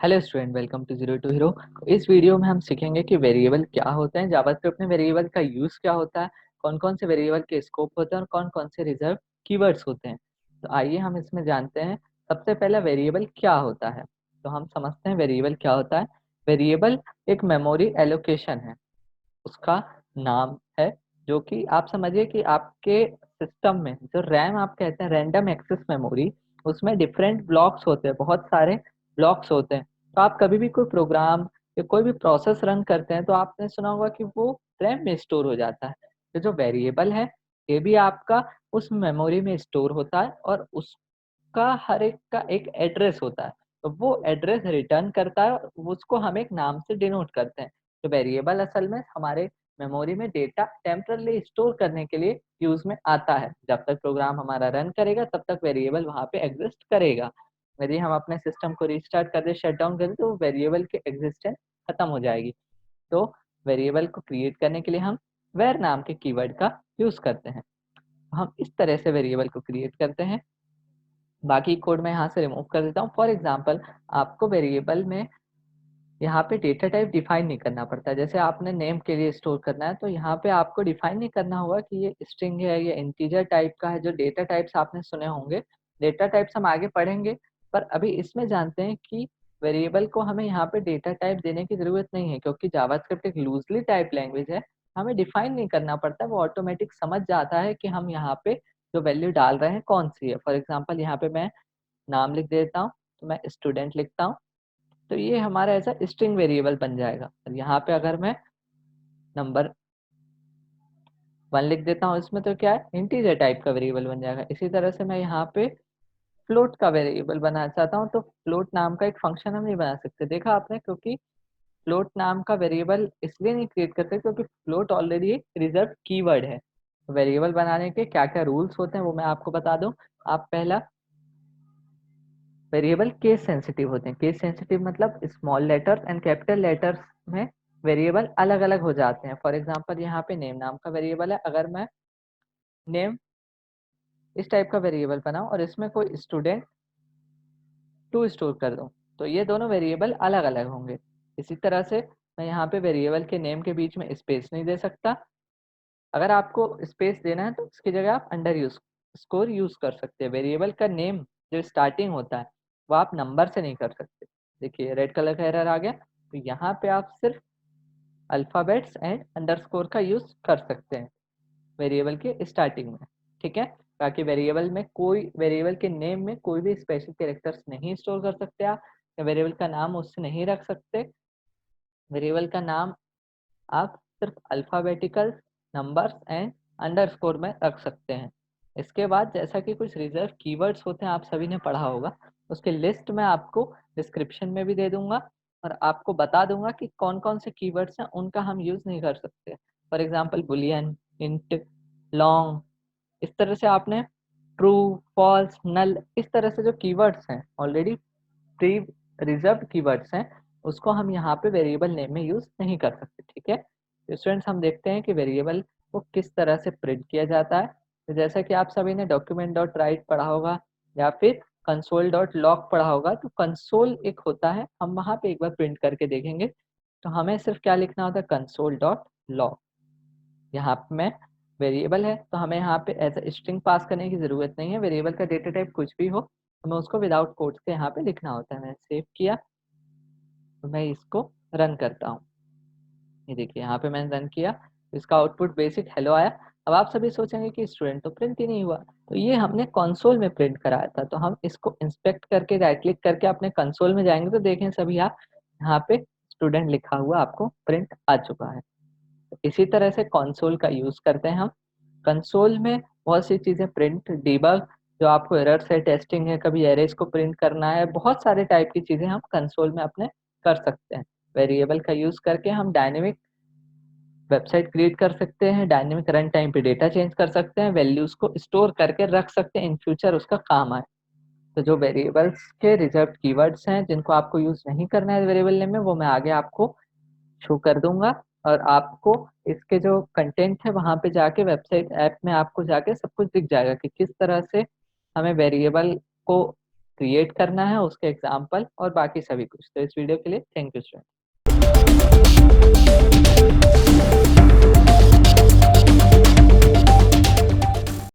Hello student, welcome to zero to hero. इस video में हम सीखेंगे कि वेरिएबल क्या होते हैं, जावास्क्रिप्ट में वेरिएबल का यूज क्या होता है, कौन कौन से वेरिएबल के स्कोप होते हैं और कौन कौन से रिजर्व कीवर्ड्स होते हैं। तो आइए हम इसमें जानते हैं। सबसे पहला वेरिएबल क्या होता है, तो हम समझते हैं वेरिएबल क्या होता है। वेरिएबल एक मेमोरी एलोकेशन है, उसका नाम है, जो कि आप समझिए कि आपके सिस्टम में जो रैम आप कहते हैं, रैंडम एक्सेस मेमोरी, उसमें डिफरेंट ब्लॉक्स होते हैं, बहुत सारे ब्लॉक्स होते हैं। तो आप कभी भी कोई प्रोग्राम या कोई भी प्रोसेस रन करते हैं तो आपने सुना होगा कि वो रैम में स्टोर हो जाता है। तो जो वेरिएबल है, ये भी आपका उस मेमोरी में स्टोर होता है और उसका हर एक का एक एड्रेस होता है। तो वो एड्रेस रिटर्न करता है और उसको हम एक नाम से डिनोट करते हैं। तो वेरिएबल असल में हमारे मेमोरी में डेटा टेम्परली स्टोर करने के लिए यूज में आता है। जब तक प्रोग्राम हमारा रन करेगा तब तक वेरिएबल वहाँ पे एग्जिस्ट करेगा। यदि हम अपने सिस्टम को रिस्टार्ट कर दे, शट डाउन कर दे, तो वेरिएबल की एग्जिस्टेंस खत्म हो जाएगी। तो वेरिएबल को क्रिएट करने के लिए हम वेर नाम के कीवर्ड का यूज करते हैं। हम इस तरह से वेरिएबल को क्रिएट करते हैं। बाकी कोड मैं यहाँ से रिमूव कर देता हूँ। फॉर एग्जाम्पल, आपको वेरिएबल में यहाँ पे डेटा टाइप डिफाइन नहीं करना पड़ता है। जैसे आपने नेम के लिए स्टोर करना है तो यहाँ पे आपको डिफाइन नहीं करना होगा कि ये स्ट्रिंग है, ये इंटीजर टाइप का है। जो डेटा टाइप्स आपने सुने होंगे, डेटा टाइप्स हम आगे पढ़ेंगे, पर अभी इसमें जानते हैं कि वेरिएबल को हमें यहाँ पे डेटा टाइप देने की जरूरत नहीं है, क्योंकि जावास्क्रिप्ट एक लूजली टाइप लैंग्वेज है। हमें डिफाइन नहीं करना पड़ता, वो ऑटोमेटिक समझ जाता है कि हम यहाँ पे जो वैल्यू डाल रहे हैं कौन सी है। फॉर एग्जाम्पल, यहाँ पे मैं नाम लिख देता हूँ, तो मैं स्टूडेंट लिखता हूँ, तो ये हमारा ऐसा स्ट्रिंग वेरिएबल बन जाएगा। और यहाँ पे अगर मैं नंबर 1 लिख देता हूँ इसमें, तो क्या है, इंटीजर टाइप का वेरिएबल बन जाएगा। इसी तरह से मैं यहाँ पे फ्लोट का वेरिएबल बनाना चाहता हूँ, तो फ्लोट नाम का एक फंक्शन हम नहीं बना सकते, देखा आपने, क्योंकि फ्लोट नाम का वेरिएबल इसलिए नहीं क्रिएट करते क्योंकि फ्लोट ऑलरेडी एक रिजर्व कीवर्ड है। वेरिएबल बनाने के क्या क्या रूल्स होते हैं वो मैं आपको बता दूं। आप पहला, वेरिएबल केस सेंसिटिव होते हैं। केस सेंसिटिव मतलब small letters and capital letters में वेरिएबल अलग अलग हो जाते हैं। फॉर एग्जांपल, यहाँ पे नेम नाम का वेरिएबल है, अगर मैं नेम इस टाइप का वेरिएबल बनाऊं और इसमें कोई स्टूडेंट 2 स्टोर कर दूं, तो ये दोनों वेरिएबल अलग अलग होंगे। इसी तरह से मैं यहाँ पे वेरिएबल के नेम के बीच में स्पेस नहीं दे सकता। अगर आपको स्पेस देना है तो इसकी जगह आप अंडर यूज स्कोर यूज कर सकते हैं। वेरिएबल का नेम जो स्टार्टिंग होता है वो आप नंबर से नहीं कर सकते। देखिए रेड कलर का एरर आ गया, तो यहाँ पे आप सिर्फ अल्फ़ाबेट्स एंड अंडरस्कोर का यूज कर सकते हैं वेरिएबल के स्टार्टिंग में। ठीक है, ताकि वेरिएबल के नेम में कोई भी स्पेशल कैरेक्टर्स नहीं स्टोर कर सकते आप, या वेरिएबल का नाम उससे नहीं रख सकते। वेरिएबल का नाम आप सिर्फ अल्फ़ाबेटिकल नंबर्स एंड अंडरस्कोर में रख सकते हैं। इसके बाद जैसा कि कुछ रिजर्व कीवर्ड्स होते हैं, आप सभी ने पढ़ा होगा, उसके लिस्ट मैं आपको डिस्क्रिप्शन में भी दे दूंगा और आपको बता दूंगा कि कौन कौन से कीवर्ड्स हैं उनका हम यूज़ नहीं कर सकते। For example, Boolean, int, long, इस तरह से आपने ट्रू, फॉल्स, नल, इस तरह से जो कीवर्ड्स हैं ऑलरेडी प्री रिजर्व्ड कीवर्ड्स हैं, उसको हम यहाँ पे वेरिएबल नेम में यूज नहीं कर सकते। ठीक है, तो स्टूडेंट्स हम देखते हैं कि वेरिएबल को किस तरह से प्रिंट किया जाता है। तो जैसा कि आप सभी ने डॉक्यूमेंट डॉट राइट पढ़ा होगा या फिर कंसोल डॉट लॉग पढ़ा होगा, तो कंसोल एक होता है, हम वहाँ पे एक बार प्रिंट करके देखेंगे। तो हमें सिर्फ क्या लिखना होता है, कंसोल डॉट लॉग। यहाँ पे मैं वेरिएबल है तो हमें यहाँ पे एज स्ट्रिंग पास करने की जरूरत नहीं है। वेरिएबल का डेटा टाइप कुछ भी हो, हमें उसको विदाउट कोट्स के यहाँ पे लिखना होता है। मैंने सेव किया, तो मैं इसको रन करता हूँ। ये देखिए यहाँ पे मैंने रन किया, इसका आउटपुट बेसिक हेलो आया। अब आप सभी सोचेंगे कि स्टूडेंट तो प्रिंट ही नहीं हुआ, तो ये हमने कंसोल में प्रिंट कराया था। तो हम इसको इंस्पेक्ट करके राइट क्लिक करके अपने कंसोल में जाएंगे, तो देखें सभी आप, यहाँ पे स्टूडेंट लिखा हुआ आपको प्रिंट आ चुका है। इसी तरह से कंसोल का यूज करते हैं हम। कंसोल में बहुत सी चीजें, प्रिंट, डीबग, जो आपको एरर्स है, टेस्टिंग है, कभी एरेज को प्रिंट करना है, बहुत सारे टाइप की चीजें हम कंसोल में अपने कर सकते हैं। वेरिएबल का यूज करके हम डायनेमिक वेबसाइट क्रिएट कर सकते हैं, डायनेमिक रन टाइम पे डेटा चेंज कर सकते हैं, वैल्यूज को स्टोर करके रख सकते हैं, इन फ्यूचर उसका काम आए। तो जो वेरिएबल्स के रिजर्व कीवर्ड्स हैं जिनको आपको यूज नहीं करना है वेरिएबल नेम में, वो मैं आगे आपको शो कर दूंगा। और आपको इसके जो कंटेंट है वहां पे जाके वेबसाइट ऐप में आपको जाके सब कुछ दिख जाएगा कि किस तरह से हमें वेरिएबल को क्रिएट करना है, उसके एग्जाम्पल और बाकी सभी कुछ। तो इस वीडियो के लिए थैंक यू स्टूडेंट।